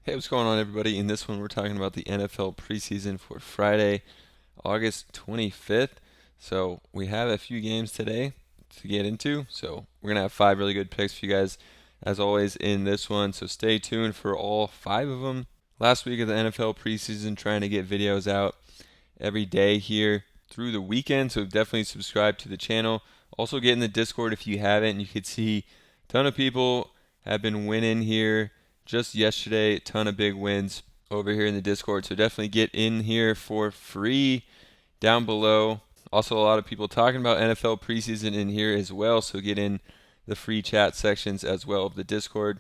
Hey, what's going on, everybody? In this one, we're talking about the NFL preseason for Friday, August 25th. So, we have a few games today to get into. So, we're going to have five really good picks for you guys, as always, in this one. So, stay tuned for all five of them. Last week of the NFL preseason, trying to get videos out every day here through the weekend. So, definitely subscribe to the channel. Also, get in the Discord if you haven't. You could see a ton of people have been winning here just yesterday. A ton of big wins over here in the Discord. So definitely get in here for free down below. Also, a lot of people talking about NFL preseason in here as well. So get in the free chat sections as well of the Discord.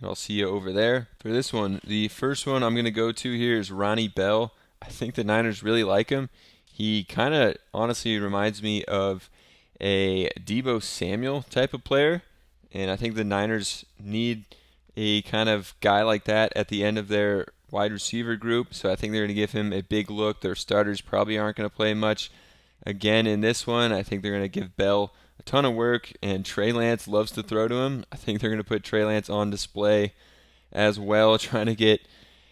And I'll see you over there. For this one, the first one I'm going to go to here is Ronnie Bell. I think the Niners really like him. He kind of honestly reminds me of a Deebo Samuel type of player. And I think the Niners need a kind of guy like that at the end of their wide receiver group. So I think they're going to give him a big look. Their starters probably aren't going to play much again in this one. I think they're going to give Bell a ton of work, and Trey Lance loves to throw to him. I think they're going to put Trey Lance on display as well, trying to get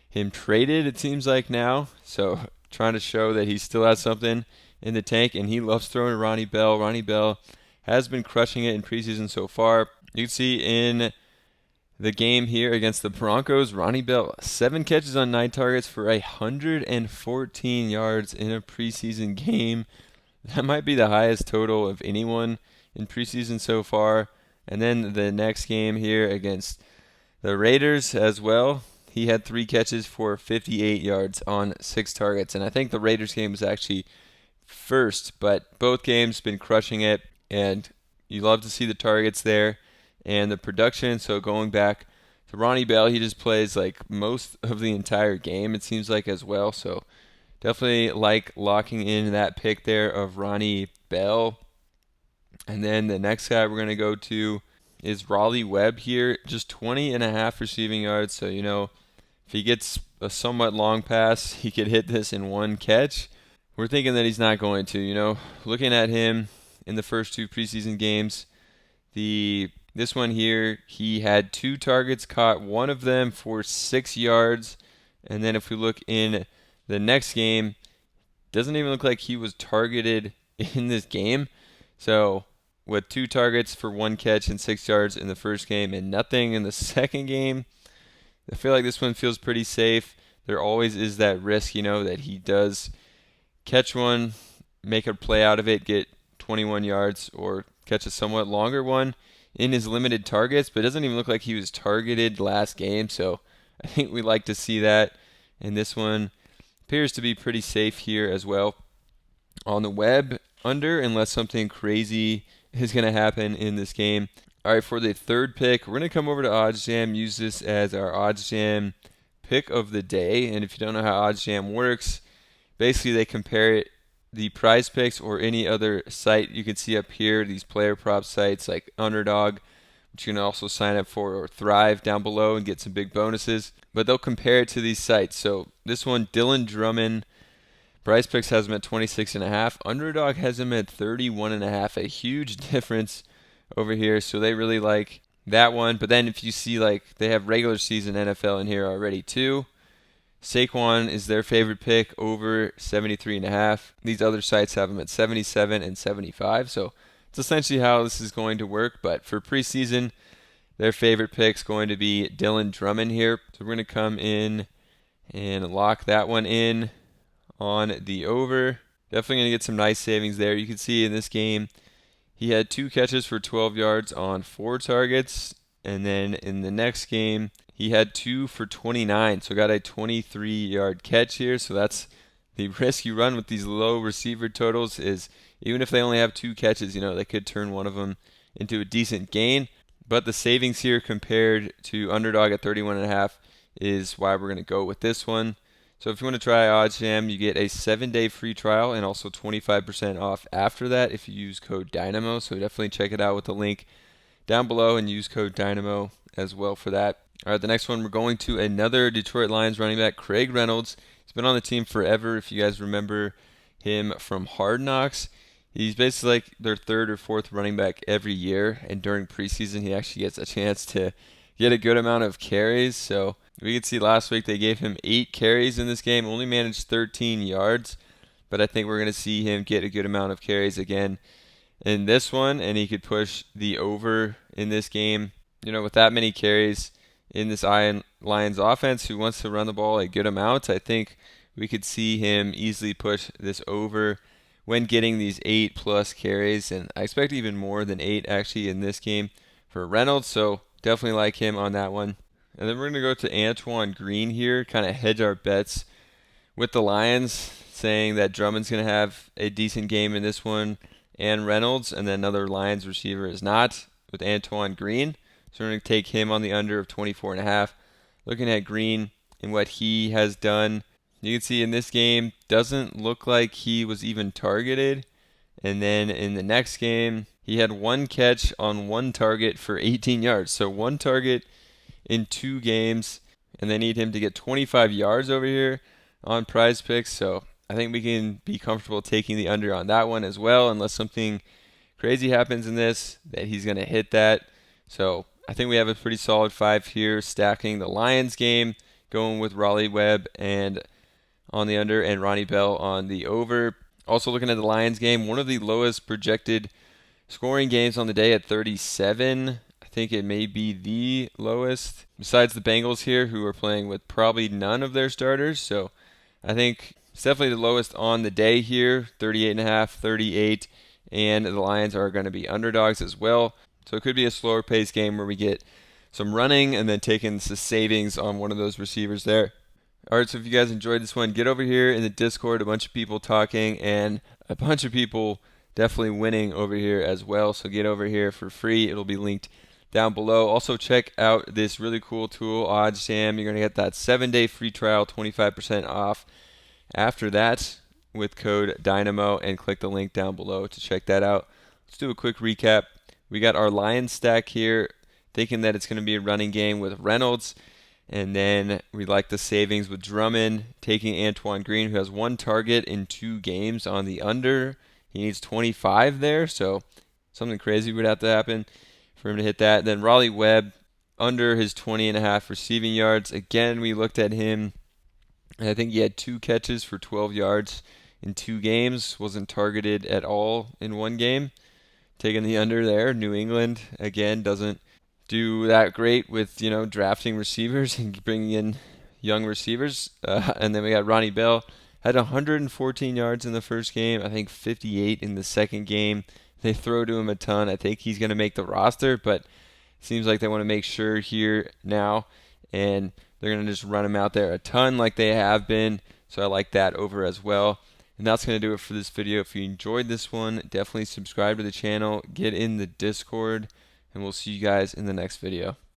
him traded, it seems like now. So trying to show that he still has something in the tank, and he loves throwing to Ronnie Bell. Ronnie Bell has been crushing it in preseason so far. You can see in the game here against the Broncos, Ronnie Bell, 7 catches on 9 targets for 114 yards in a preseason game. That might be the highest total of anyone in preseason so far. And then the next game here against the Raiders as well. He had 3 catches for 58 yards on 6 targets. And I think the Raiders game was actually first, but both games been crushing it. And you love to see the targets there and the production. So going back to Ronnie Bell, he just plays like most of the entire game, it seems like, as well. So definitely like locking in that pick there of Ronnie Bell. And then the next guy we're going to go to is Raleigh Webb here, just 20.5 receiving yards. So, if he gets a somewhat long pass, he could hit this in one catch. We're thinking that he's not going to. Looking at him in the first two preseason games, this one here, he had 2 targets, caught one of them for 6 yards. And then if we look in the next game, doesn't even look like he was targeted in this game. So with 2 targets for 1 catch and 6 yards in the first game and nothing in the second game, I feel like this one feels pretty safe. There always is that risk, that he does catch one, make a play out of it, get 21 yards, or catch a somewhat longer one in his limited targets, but it doesn't even look like he was targeted last game. So I think we like to see that. And this one appears to be pretty safe here as well. On the web, under, unless something crazy is going to happen in this game. All right, for the third pick, we're going to come over to OddsJam, use this as our OddsJam pick of the day. And if you don't know how OddsJam works, basically they compare the Prizepicks or any other site you can see up here, these player prop sites like Underdog, which you can also sign up for, or Thrive down below and get some big bonuses. But they'll compare it to these sites. So this one, Dylan Drummond, Prizepicks has him at 26.5. Underdog has him at 31.5. A huge difference over here. So they really like that one. But then if you see, like, they have regular season NFL in here already too. Saquon is their favorite pick, over 73.5. These other sites have him at 77 and 75. So it's essentially how this is going to work. But for preseason, their favorite pick's going to be Dylan Drummond here. So we're going to come in and lock that one in on the over. Definitely going to get some nice savings there. You can see in this game, he had 2 catches for 12 yards on 4 targets. And then in the next game, he had 2 for 29. So got a 23-yard catch here. So that's the risk you run with these low receiver totals, is even if they only have 2 catches, they could turn one of them into a decent gain. But the savings here compared to Underdog at 31.5 is why we're going to go with this one. So if you want to try OddsJam, you get a 7-day free trial and also 25% off after that if you use code Dynamo. So definitely check it out with the link down below and use code Dynamo as well for that. All right, the next one, we're going to another Detroit Lions running back, Craig Reynolds. He's been on the team forever. If you guys remember him from Hard Knocks, he's basically like their third or fourth running back every year. And during preseason, he actually gets a chance to get a good amount of carries. So We could see last week they gave him 8 carries in this game, only managed 13 yards, but I think we're going to see him get a good amount of carries again in this one, and he could push the over in this game. With that many carries in this Lions offense, who wants to run the ball a good amount, I think we could see him easily push this over when getting these 8+ carries, and I expect even more than 8 actually in this game for Reynolds, so definitely like him on that one. And then we're going to go to Antoine Green here, kind of hedge our bets with the Lions, saying that Drummond's going to have a decent game in this one, and Reynolds, and then another Lions receiver is not, with Antoine Green. So we're going to take him on the under of 24.5. Looking at Green and what he has done, you can see in this game, doesn't look like he was even targeted. And then in the next game, he had 1 catch on 1 target for 18 yards. So 1 target in 2 games, and they need him to get 25 yards over here on Prizepicks. So I think we can be comfortable taking the under on that one as well, unless something crazy happens in this that he's going to hit that. So I think we have a pretty solid 5 here, stacking the Lions game, going with Raleigh Webb and on the under and Ronnie Bell on the over. Also looking at the Lions game, one of the lowest projected scoring games on the day at 37. I think it may be the lowest, besides the Bengals here, who are playing with probably none of their starters. So I think it's definitely the lowest on the day here, 38.5, 38, and the Lions are going to be underdogs as well. So it could be a slower paced game where we get some running and then taking the savings on one of those receivers there. All right, so if you guys enjoyed this one, get over here in the Discord, a bunch of people talking and a bunch of people definitely winning over here as well. So get over here for free. It'll be linked down below. Also check out this really cool tool, Odds Jam. You're going to get that 7-day free trial, 25% off after that with code Dynamo, and click the link down below to check that out. Let's do a quick recap. We got our Lions stack here, thinking that it's going to be a running game with Reynolds. And then we like the savings with Drummond, taking Antoine Green, who has 1 target in 2 games on the under. He needs 25 there, so something crazy would have to happen for him to hit that. Then Raleigh Webb, under his 20.5 receiving yards. Again, we looked at him, and I think he had 2 catches for 12 yards in 2 games. Wasn't targeted at all in 1 game. Taking the under there. New England, again, doesn't do that great with drafting receivers and bringing in young receivers. And then we got Ronnie Bell, had 114 yards in the first game, I think 58 in the second game. They throw to him a ton. I think he's going to make the roster, but it seems like they want to make sure here now, and they're going to just run him out there a ton like they have been. So I like that over as well. And that's going to do it for this video. If you enjoyed this one, definitely subscribe to the channel, get in the Discord, and we'll see you guys in the next video.